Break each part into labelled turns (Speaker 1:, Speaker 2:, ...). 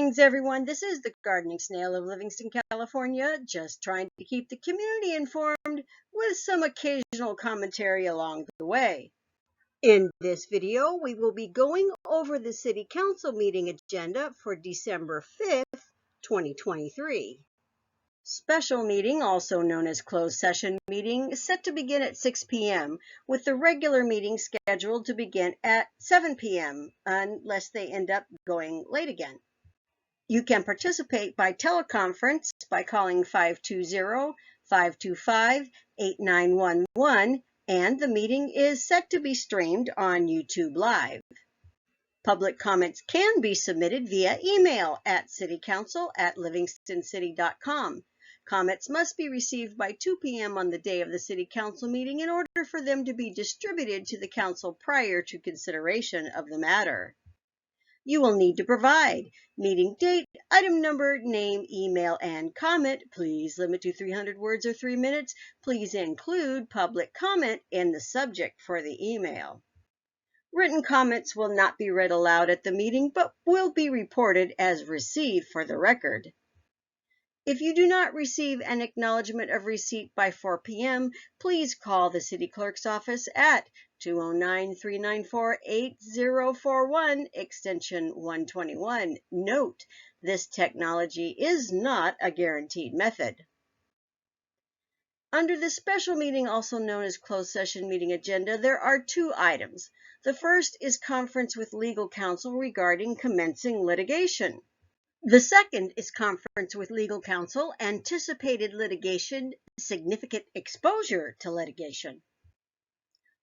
Speaker 1: Greetings, everyone. This is the Gardening Snail of Livingston, California, just trying to keep the community informed with some occasional commentary along the way. In this video, we will be going over the City Council meeting agenda for December 5th, 2023. Special meeting, also known as closed session meeting, is set to begin at 6 p.m., with the regular meeting scheduled to begin at 7 p.m., unless they end up going late again. You can participate by teleconference by calling 520-525-8911, and the meeting is set to be streamed on YouTube Live. Public comments can be submitted via email at citycouncil@livingstoncity.com. Comments must be received by 2 p.m. on the day of the City Council meeting in order for them to be distributed to the Council prior to consideration of the matter. You will need to provide meeting date, item number, name, email, and comment. Please limit to 300 words or 3 minutes. Please include public comment in the subject for the email. Written comments will not be read aloud at the meeting, but will be reported as received for the record. If you do not receive an acknowledgement of receipt by 4 p.m., please call the City Clerk's office at 209-394-8041, extension 121. Note, this technology is not a guaranteed method. Under the special meeting, also known as closed session meeting agenda, there are 2 items. The first is conference with legal counsel regarding commencing litigation. The second is conference with legal counsel, anticipated litigation, significant exposure to litigation.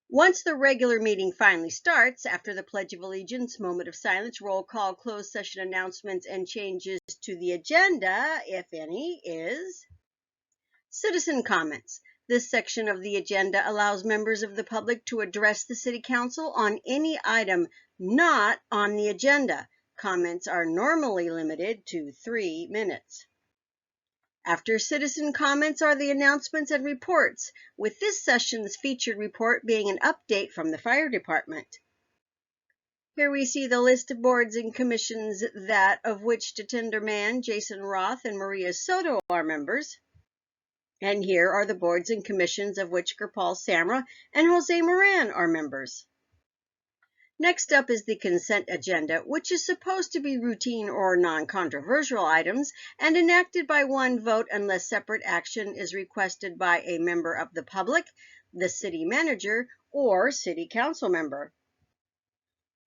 Speaker 1: Once the regular meeting finally starts, after the Pledge of Allegiance, moment of silence, roll call, closed session announcements, and changes to the agenda, if any, is citizen comments. This section of the agenda allows members of the public to address the City Council on any item not on the agenda. Comments are normally limited to 3 minutes. After citizen comments are the announcements and reports, with this session's featured report being an update from the fire department. Here we see the list of boards and commissions that of which Jatinder Mann, Jason Roth, and Maria Soto are members. And here are the boards and commissions of which Gurpal Samra and Jose Moran are members. Next up is the consent agenda, which is supposed to be routine or non-controversial items and enacted by one vote unless separate action is requested by a member of the public, the city manager, or city council member.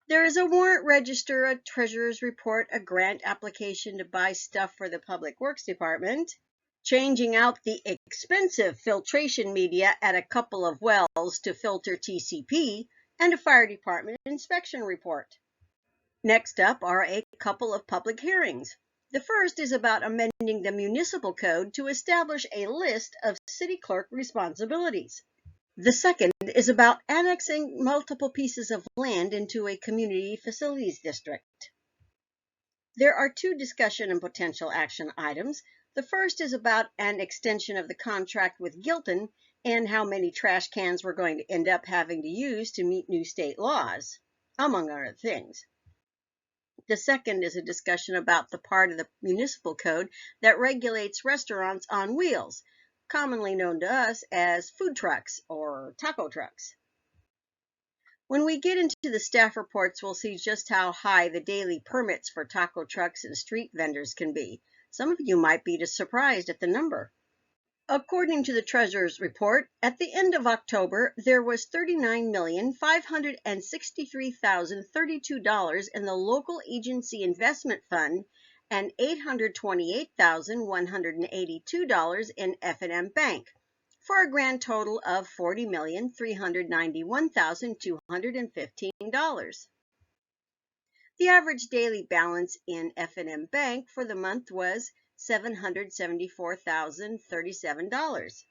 Speaker 1: There is a warrant register, a treasurer's report, a grant application to buy stuff for the Public Works Department, changing out the expensive filtration media at a couple of wells to filter TCP, and a fire department inspection report. Next up are a couple of public hearings. The first is about amending the municipal code to establish a list of city clerk responsibilities. The second is about annexing multiple pieces of land into a community facilities district. There are 2 discussion and potential action items. The first is about an extension of the contract with Gilton and how many trash cans we're going to end up having to use to meet new state laws, among other things. The second is a discussion about the part of the municipal code that regulates restaurants on wheels, commonly known to us as food trucks or taco trucks. When we get into the staff reports, we'll see just how high the daily permits for taco trucks and street vendors can be. Some of you might be surprised at the number. According to the Treasurer's report, at the end of October, there was $39,563,032 in the local agency investment fund and $828,182 in F&M Bank, for a grand total of $40,391,215. The average daily balance in F&M Bank for the month was $774,037.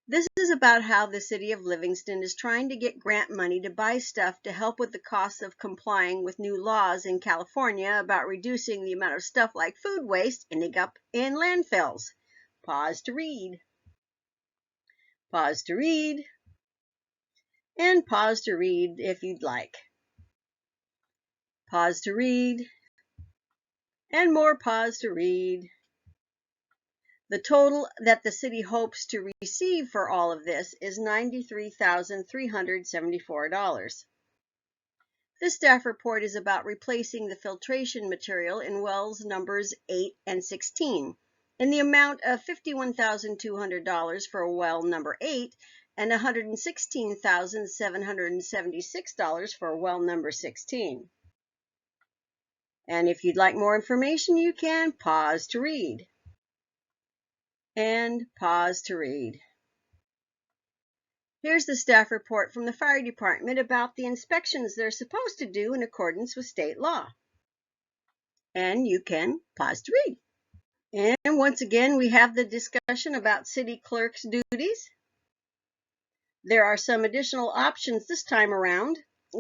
Speaker 1: This is about how the city of Livingston is trying to get grant money to buy stuff to help with the cost of complying with new laws in California about reducing the amount of stuff like food waste ending up in landfills. Pause to read. Pause to read. And pause to read if you'd like. Pause to read. And more pause to read. The total that the city hopes to receive for all of this is $93,374. This staff report is about replacing the filtration material in wells numbers 8 and 16 in the amount of $51,200 for well number 8 and $116,776 for well number 16. And if you'd like more information, you can pause to read. And pause to read. Here's the staff report from the fire department about the inspections they're supposed to do in accordance with state law. And you can pause to read. And once again, we have the discussion about city clerk's duties. There are some additional options this time around.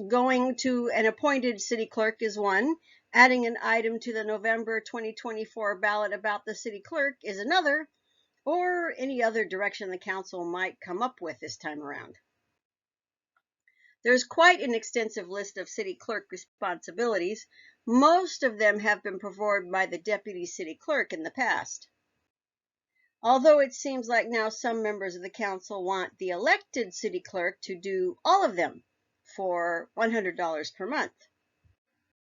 Speaker 1: Going to an appointed city clerk is one. Adding an item to the November 2024 ballot about the city clerk is another, or any other direction the council might come up with this time around. There's quite an extensive list of city clerk responsibilities. Most of them have been performed by the deputy city clerk in the past. Although it seems like now some members of the council want the elected city clerk to do all of them for $100 per month.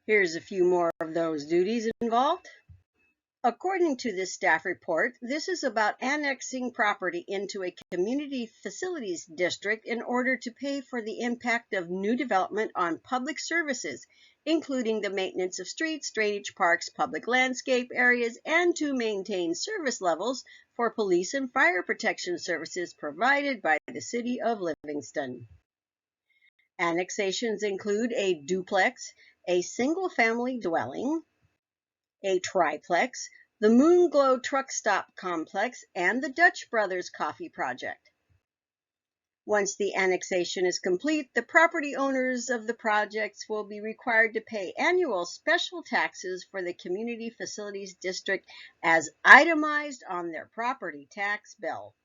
Speaker 1: Here's a few more of those duties involved. According to this staff report, this is about annexing property into a community facilities district in order to pay for the impact of new development on public services, including the maintenance of streets, drainage, parks, public landscape areas, and to maintain service levels for police and fire protection services provided by the city of Livingston. Annexations include a duplex, a single-family dwelling, a triplex, the Moonglow Truck Stop Complex, and the Dutch Brothers Coffee Project. Once the annexation is complete, the property owners of the projects will be required to pay annual special taxes for the Community Facilities District as itemized on their property tax bill.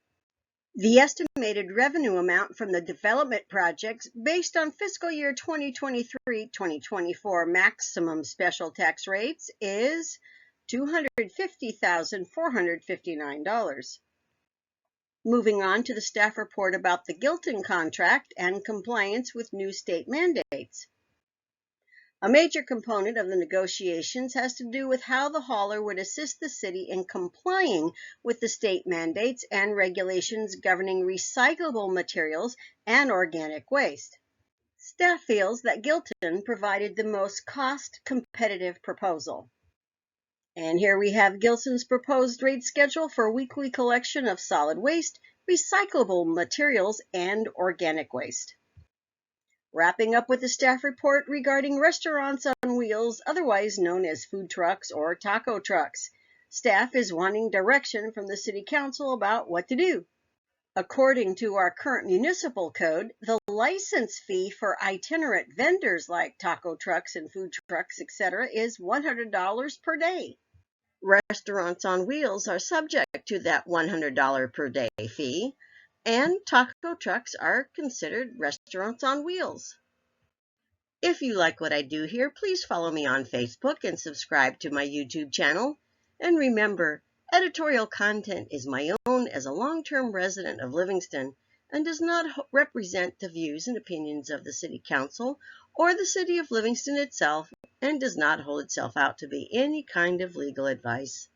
Speaker 1: The estimated revenue amount from the development projects based on fiscal year 2023-2024 maximum special tax rates is $250,459. Moving on to the staff report about the Gilton contract and compliance with new state mandates. A major component of the negotiations has to do with how the hauler would assist the city in complying with the state mandates and regulations governing recyclable materials and organic waste. Staff feels that Gilton provided the most cost-competitive proposal. And here we have Gilton's proposed rate schedule for weekly collection of solid waste, recyclable materials, and organic waste. Wrapping up with the staff report regarding restaurants on wheels, otherwise known as food trucks or taco trucks. Staff is wanting direction from the City Council about what to do. According to our current municipal code, the license fee for itinerant vendors like taco trucks and food trucks, etc., is $100 per day. Restaurants on wheels are subject to that $100 per day fee, and taco trucks are considered restaurants on wheels. If you like what I do here, please follow me on Facebook and subscribe to my YouTube channel. And remember, editorial content is my own as a long-term resident of Livingston and does not represent the views and opinions of the City Council or the City of Livingston itself, and does not hold itself out to be any kind of legal advice.